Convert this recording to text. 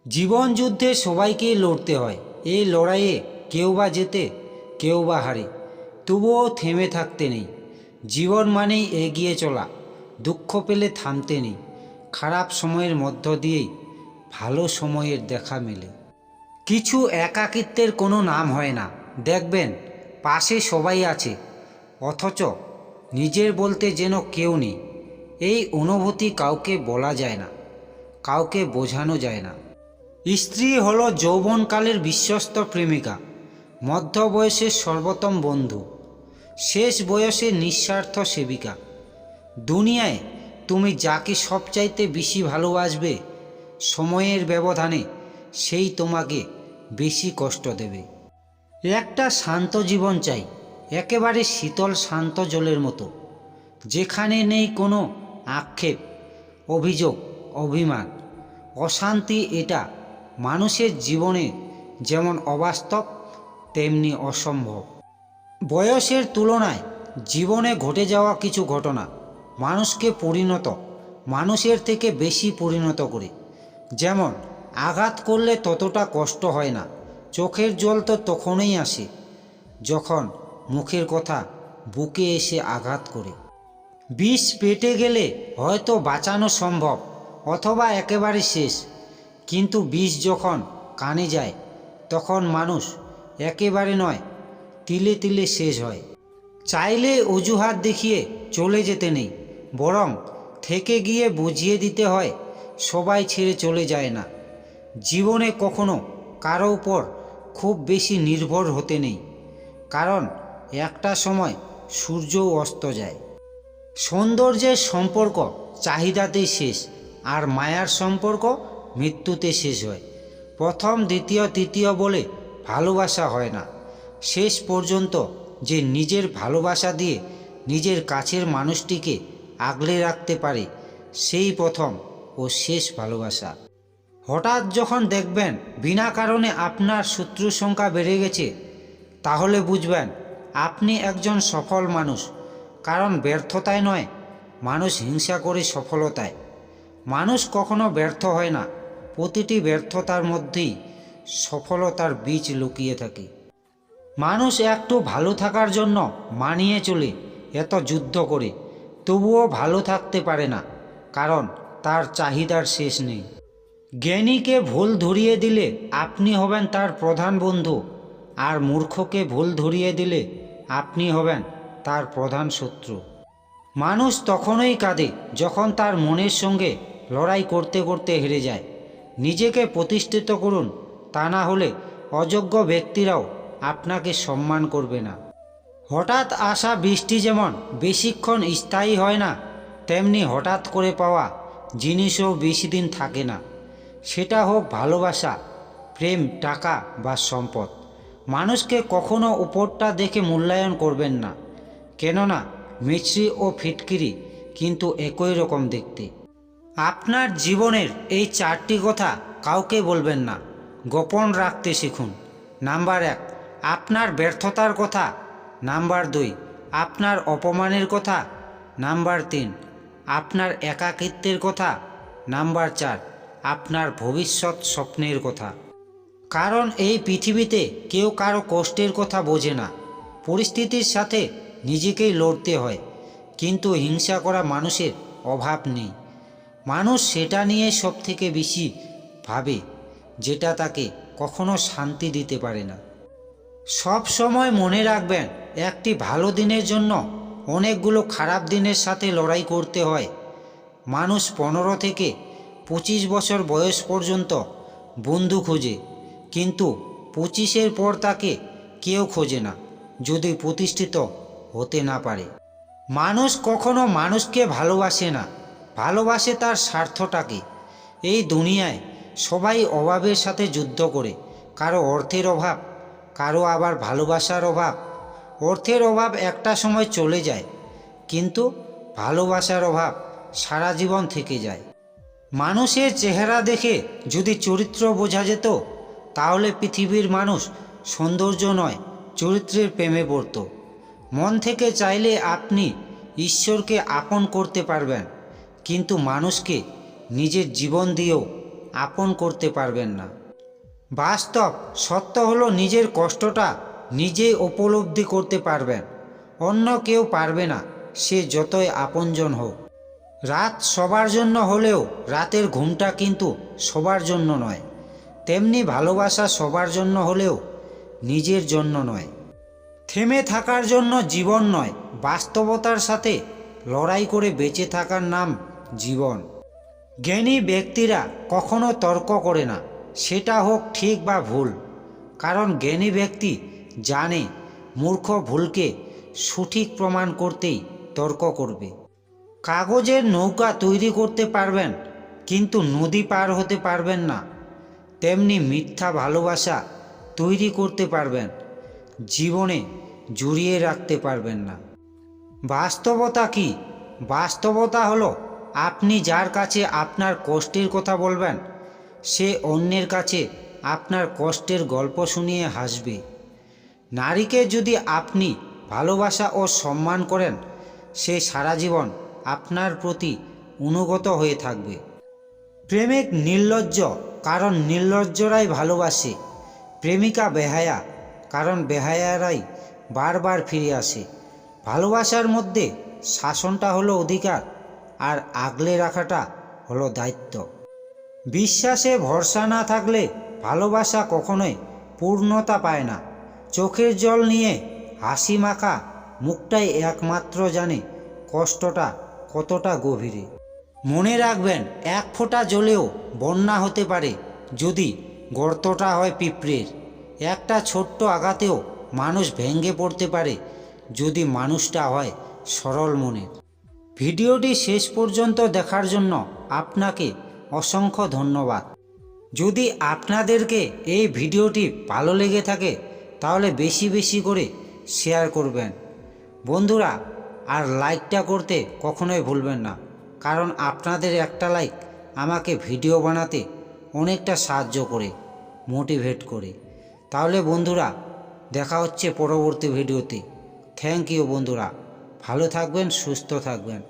জীবন যুদ্ধে সবাইকেই লড়তে হয়। এই লড়াইয়ে কেউ বা জেতে, কেউ বা হারে, তবুও থেমে থাকতে নেই। জীবন মানেই এগিয়ে চলা, দুঃখ পেলে থামতে নেই। খারাপ সময়ের মধ্য দিয়েই ভালো সময়ের দেখা মেলে। কিছু একাকিত্বের কোনো নাম হয় না। দেখবেন পাশে সবাই আছে, অথচ নিজের বলতে যেন কেউ নেই। এই অনুভূতি কাউকে বলা যায় না, কাউকে বোঝানো যায় না। স্ত্রী হলো যৌবনকালের বিশ্বস্ত প্রেমিকা, মধ্য বয়সের সর্বোত্তম বন্ধু, শেষ বয়সের নিঃস্বার্থ সেবিকা। দুনিয়ায় তুমি যাকে সবচাইতে বেশি ভালোবাসবে, সময়ের ব্যবধানে সেই তোমাকে বেশি কষ্ট দেবে। একটা শান্ত জীবন চাই, একেবারে শীতল শান্ত জলের মতো, যেখানে নেই কোনো আক্ষেপ, অভিযোগ, অভিমান, অশান্তি। এটা মানুষের জীবনে যেমন অবাস্তব তেমনি অসম্ভব। বয়সের তুলনায় জীবনে ঘটে যাওয়া কিছু ঘটনা মানুষকে মানুষের থেকে বেশি পরিণত করে। যেমন আঘাত করলে ততটা কষ্ট হয় না, চোখের জল তো তখনই আসে যখন মুখের কথা বুকে এসে আঘাত করে। বিষ পেটে গেলে হয়তো বাঁচানো সম্ভব, অথবা একেবারে শেষ। কিন্তু বিষ যখন কানে যায়, তখন মানুষ একেবারে নয়, তিলে তিলে শেষ হয়। চাইলে অজুহাত দেখিয়ে চলে যেতে নেই, বরং থেকে গিয়ে বুঝিয়ে দিতে হয় সবাই ছেড়ে চলে যায় না। জীবনে কখনো কারো উপর খুব বেশি নির্ভর হতে নেই, কারণ একটা সময় সূর্যও অস্ত যায়। সৌন্দর্যের সম্পর্ক চাহিদাতেই শেষ, আর মায়ার সম্পর্ক মৃত্যুতে শেষ হয়। প্রথম, দ্বিতীয়, তৃতীয় বলে ভালোবাসা হয় না। শেষ পর্যন্ত যে নিজের ভালোবাসা দিয়ে নিজের কাছের মানুষটিকে আগলে রাখতে পারে, সেই প্রথম ও শেষ ভালোবাসা। হঠাৎ যখন দেখবেন বিনা কারণে আপনার শত্রুর সংখ্যা বেড়ে গেছে, তাহলে বুঝবেন আপনি একজন সফল মানুষ। কারণ ব্যর্থতায় নয়, মানুষ হিংসা করে সফলতায়। মানুষ কখনো ব্যর্থ হয় না, প্রতিটি ব্যর্থতার মধ্যেই সফলতার বীজ লুকিয়ে থাকে। মানুষ একটু ভালো থাকার জন্য মানিয়ে চলে, এত যুদ্ধ করে, তবুও ভালো থাকতে পারে না, কারণ তার চাহিদার শেষ নেই। জ্ঞানীকে ভুল ধরিয়ে দিলে আপনি হবেন তার প্রধান বন্ধু, আর মূর্খকে ভুল ধরিয়ে দিলে আপনি হবেন তার প্রধান শত্রু। মানুষ তখনই কাঁদে যখন তার মনের সঙ্গে লড়াই করতে করতে হেরে যায়। নিজেকে প্রতিষ্ঠিত করুন, তা না হলে অযোগ্য ব্যক্তিরাও আপনাকে সম্মান করবে না। হঠাৎ আসা বৃষ্টি যেমন বেশিক্ষণ স্থায়ী হয় না, তেমনি হঠাৎ করে পাওয়া জিনিসও বেশি দিন থাকে না। সেটা হোক ভালোবাসা, প্রেম, টাকা বা সম্পদ। মানুষকে কখনো উপরটা দেখে মূল্যায়ন করবেন না, কেননা মিছরি ও ফিটকিরি কিন্তু একই রকম দেখতে। আপনার জীবনের এই 4টি কথা কাউকে বলবেন না, গোপন রাখতে শিখুন। নাম্বার 1, আপনার ব্যর্থতার কথা। নাম্বার 2, আপনার অপমানের কথা। নাম্বার 3, আপনার একাকিত্বের কথা। নাম্বার 4, আপনার ভবিষ্যৎ স্বপ্নের কথা। কারণ এই পৃথিবীতে কেউ কারো কষ্টের কথা বোঝে না। পরিস্থিতির সাথে নিজেকেই লড়তে হয়, কিন্তু হিংসা করা মানুষের অভাব নেই। মানুষ সেটা নিয়ে সব থেকে বেশি ভাবে যেটা তাকে কখনো শান্তি দিতে পারে না। সব সময় মনে রাখবেন, একটি ভালো দিনের জন্য অনেকগুলো খারাপ দিনের সাথে লড়াই করতে হয়। মানুষ 15 থেকে 25 বছর বয়স পর্যন্ত বন্ধু খোঁজে, কিন্তু 25-এর পর তাকে কেউ খোঁজে না, যদি প্রতিষ্ঠিত হতে না পারে। মানুষ কখনো মানুষকে ভালোবাসে না, ভালোবাসে তার স্বার্থটাকে। এই দুনিয়ায় সবাই অভাবের সাথে যুদ্ধ করে, কারো অর্থের অভাব, কারো আবার ভালোবাসার অভাব। অর্থের অভাব একটা সময় চলে যায়, কিন্তু ভালোবাসার অভাব সারা জীবন থেকে যায়। মানুষের চেহারা দেখে যদি চরিত্র বোঝা যেত, তাহলে পৃথিবীর মানুষ সৌন্দর্য নয়, চরিত্রের প্রেমে পড়ত। মন থেকে চাইলে আপনি ঈশ্বরকে আপন করতে পারবেন, কিন্তু মানুষকে নিজের জীবন দিয়েও আপন করতে পারবেন না। বাস্তব সত্য হলো নিজের কষ্টটা নিজেই উপলব্ধি করতে পারবেন, অন্য কেউ পারবে না, সে যতই আপনজন হোক। রাত সবার জন্য হলেও রাতের ঘুমটা কিন্তু সবার জন্য নয়, তেমনি ভালোবাসা সবার জন্য হলেও নিজের জন্য নয়। থেমে থাকার জন্য জীবন নয়, বাস্তবতার সাথে লড়াই করে বেঁচে থাকার নাম জীবন। জ্ঞানী ব্যক্তিরা কখনো তর্ক করে না, সেটা হোক ঠিক বা ভুল, কারণ জ্ঞানী ব্যক্তি জানে মূর্খ ভুলকে সঠিক প্রমাণ করতেই তর্ক করবে। কাগজের নৌকা তৈরি করতে পারবেন, কিন্তু নদী পার হতে পারবেন না। তেমনি মিথ্যা ভালোবাসা তৈরি করতে পারবেন, জীবনে জড়িয়ে রাখতে পারবেন না। বাস্তবতা কি? বাস্তবতা হলো আপনি যার কাছে আপনার কষ্টের কথা বলবেন, সে অন্যের কাছে আপনার কষ্টের গল্প শুনিয়ে হাসবে। নারীকে যদি আপনি ভালোবাসা ও সম্মান করেন, সে সারা জীবন আপনার প্রতি অনুগত হয়ে থাকবে। প্রেমিক নির্লজ্জ, কারণ নির্লজ্জরাই ভালোবাসে। প্রেমিকা বেহায়া, কারণ বেহায়ারাই বারবার ফিরে আসে। ভালোবাসার মধ্যে শাসনটা হলো অধিকার, আর আগলে রাখাটা হলো দায়িত্ব। বিশ্বাসে ভরসা না থাকলে ভালোবাসা কখনোই পূর্ণতা পায় না। চোখের জল নিয়ে হাসি মাখা মুখটাই একমাত্র জানে কষ্টটা কতটা গভীরে। মনে রাখবেন, এক ফোঁটা জলেও বন্যা হতে পারে যদি গর্তটা হয় পিঁপড়ের। একটা ছোট্ট আঘাতেও মানুষ ভেঙে পড়তে পারে যদি মানুষটা হয় সরল মনের। ভিডিওটি শেষ পর্যন্ত দেখার জন্য আপনাকে অসংখ্য ধন্যবাদ। যদি আপনাদেরকে এই ভিডিওটি ভালো লেগে থাকে তাহলে বেশি বেশি করে শেয়ার করবেন বন্ধুরা, আর লাইকটা করতে কখনোই ভুলবেন না, কারণ আপনাদের একটা লাইক আমাকে ভিডিও বানাতে অনেকটা সাহায্য করে, মোটিভেট করে। তাহলে বন্ধুরা, দেখা হচ্ছে পরবর্তী ভিডিওতে। থ্যাংক ইউ বন্ধুরা, ভালো থাকবেন, সুস্থ থাকবেন।